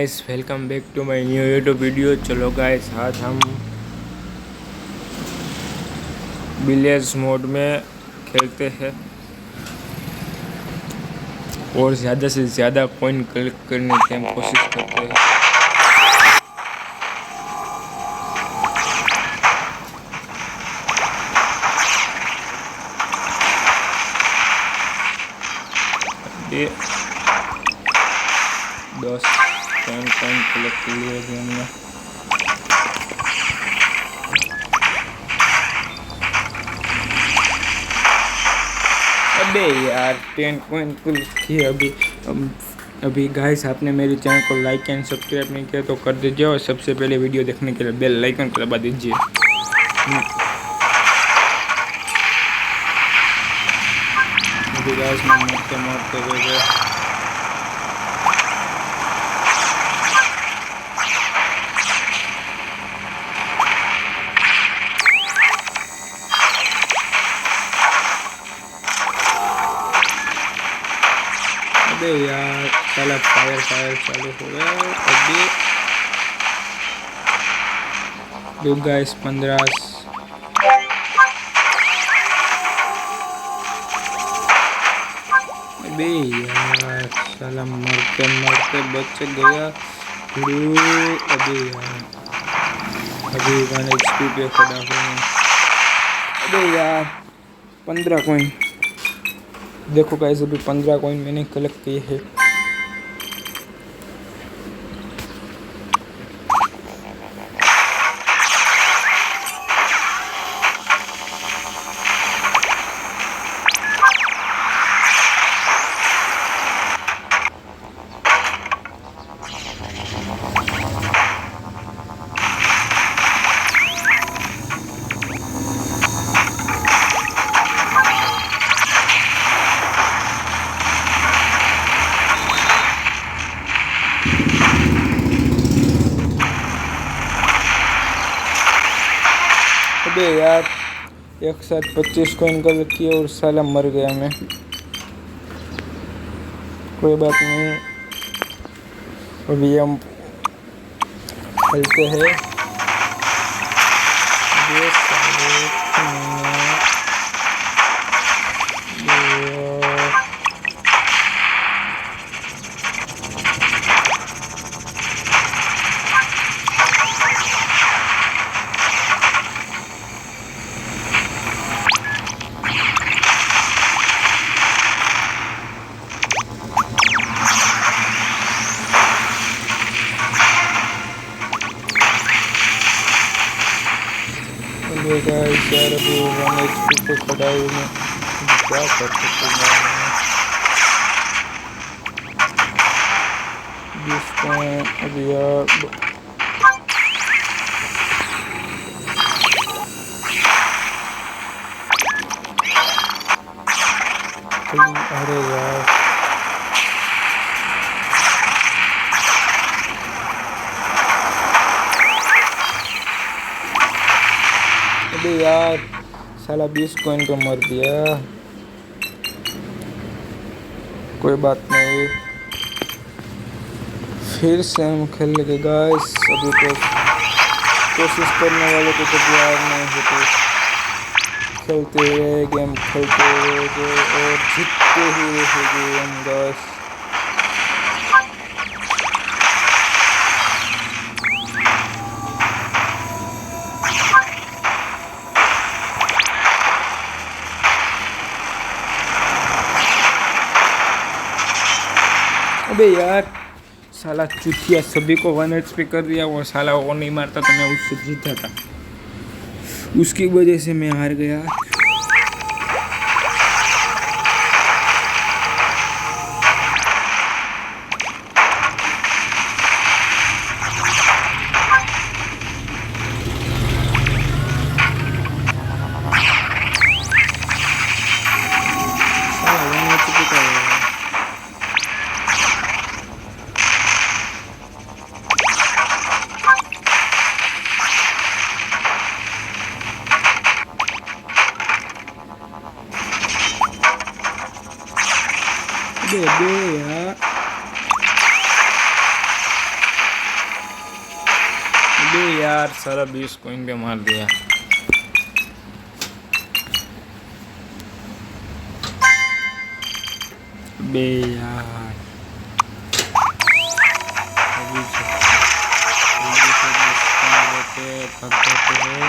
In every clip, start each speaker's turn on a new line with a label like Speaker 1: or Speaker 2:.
Speaker 1: Guys welcome back to my new YouTube video. चलो guys आज हम बिलियर्ड्स मोड में खेलते हैं और ज़्यादा से ज़्यादा कॉइन कलेक्ट करने की हम कोशिश करते हैं। ये 10 कॉइन कलेक्ट कर लिए हमने। अबे यार 10 कॉइन कुल किए अभी गाइस आपने मेरे चैनल को लाइक एंड सब्सक्राइब नहीं किया तो कर दीजिए और सबसे पहले वीडियो देखने के लिए बेल आइकन को दबा दीजिए। अभी गाइस मैं मारते गए अबे यार साला फायर चालू हो गया। अभी दो गाइस 15 अबे यार साला मरते बच गया। अबे यार अभी 1 HP पे खड़ा हूँ। अबे यार 15 कॉइन देखो गाइस, अभी 15 कॉइन मैंने कलेक्ट किए हैं। अबे यार एक साथ 25 कॉइन कलेक्ट किए और साला मर गया मैं। कोई बात नहीं, अभी हम खेलते हैं। गाइस यार अभी 1 HP पे खड़ा हूँ मैं, क्या कर सकते हैं। अभी यार अरे यार अबे यार साला 20 कॉइन पे मर दिया। कोई बात नहीं, फिर से हम खेल लेंगे गाइस। अभी तो कोशिश करने वाले को कभी हार नहीं होती। खेलते रहे गेम, खेलते रहे और जीतते ही रहेंगे हम गाइस। अबे यार साला चुतिया सभी को 1 HP कर दिया। वो साला वो नहीं मारता तो मैं उससे जीता था, उसकी वजह से मैं हार गया। दे यार अबे यार सारा 20 कॉइन पे मार दिया। अबे यार अभी से पकड़ते हैं।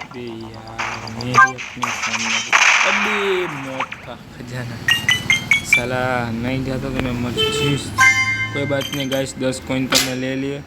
Speaker 1: अबे यार मैं ही अपने सामने। अबे मौत का खजाना साला नहीं जाता तो मैं मर चीज। कोई बात नहीं गाइस, 10 कॉइन तो मैं ले लिए।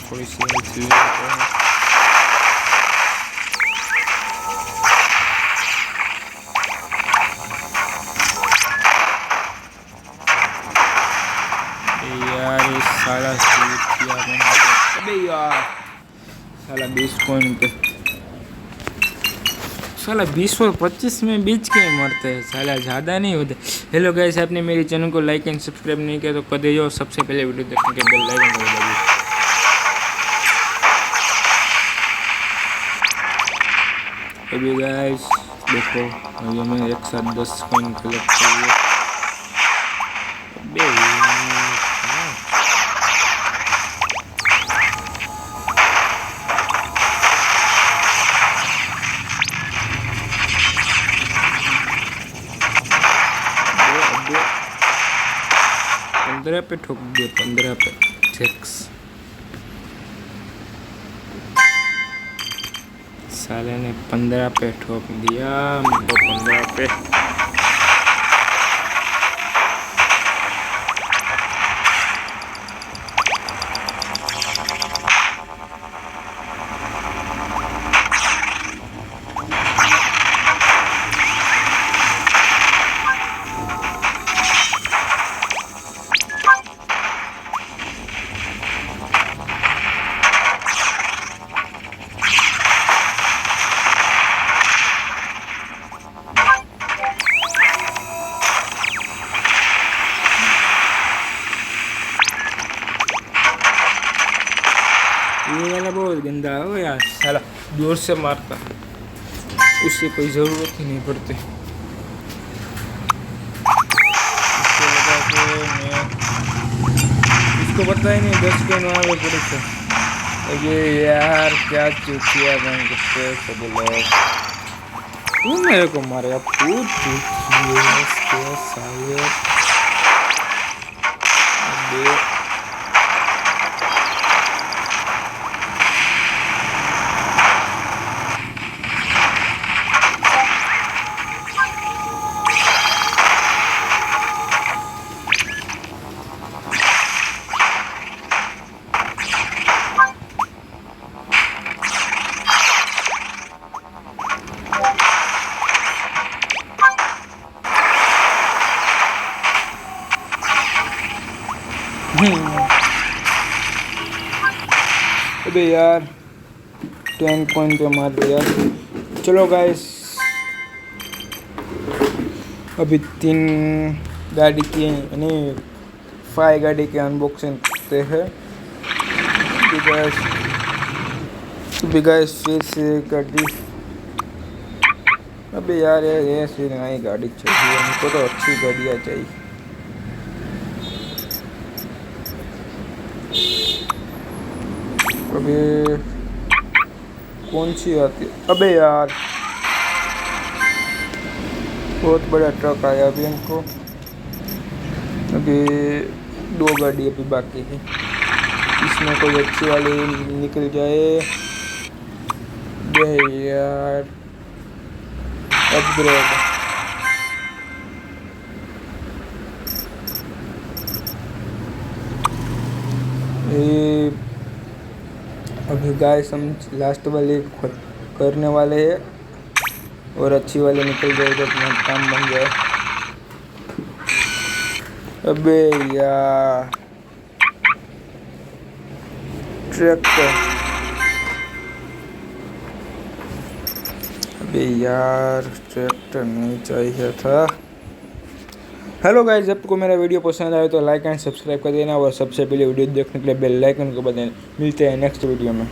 Speaker 1: थोड़ी सी हेल्थ ले लेते हैं। यार ये साला शूट किया मैंने। अबे यार साला 20 कॉइन पे साला 20 और 25 में बीच के मरते हैं साला, ज़्यादा नहीं होते। हेलो गाइस, आपने मेरे चैनल को लाइक एंड सब्सक्राइब नहीं किया तो कर दीजिए, सबसे पहले वीडियो देखने के बेल आइकन को दबाइए। अभी गाइस देखो अभी मैं एक साथ 10 कॉइन कलेक्ट कर लिया। अबे 15 पे ठोक दिए, 15 पे टैक्स साले ने 15 पे ठोक दिया मुझको, 15 पे। ये वाला बहुत गंदा हो यार साला, जोर से मारता, उससे कोई ज़रूरत ही नहीं पड़ती। इसको लगा के मैं इसको पता ही नहीं 10 कॉइन वहाँ पे पड़े थे। अरे यार क्या चूतिया बन गए सब लोग। तू मेरे को मारेगा, पूछ साले। अबे यार 10 कॉइन पे मार दिया। चलो गाइस अभी 3 गाड़ी की यानी 5 गाड़ी के अनबॉक्सिंग करते हैं। गाइस फिर से गाड़ी। अबे यार ये फिर नई गाड़ी चाहिए हमको, तो अच्छी गाड़ियाँ चाहिए। अबे कौन सी आती है? अबे यार बहुत बड़ा ट्रक आया अभी हमको। अभी 2 गाड़ी अभी बाकी है, इसमें कोई अच्छी वाली निकल जाए। यार अपग्रेड ये अभी गाइस हम लास्ट वाले करने वाले हैं, और अच्छी वाले निकल जाए तो अपना काम बन जाए। अबे यार ट्रैक्टर बे यार ट्रैक्टर नहीं चाहिए था। हेलो गाइस, आपको मेरा वीडियो पसंद आए तो लाइक एंड सब्सक्राइब कर देना और सबसे पहले वीडियो देखने के लिए बेल आइकन को बजाना। मिलते हैं नेक्स्ट वीडियो में।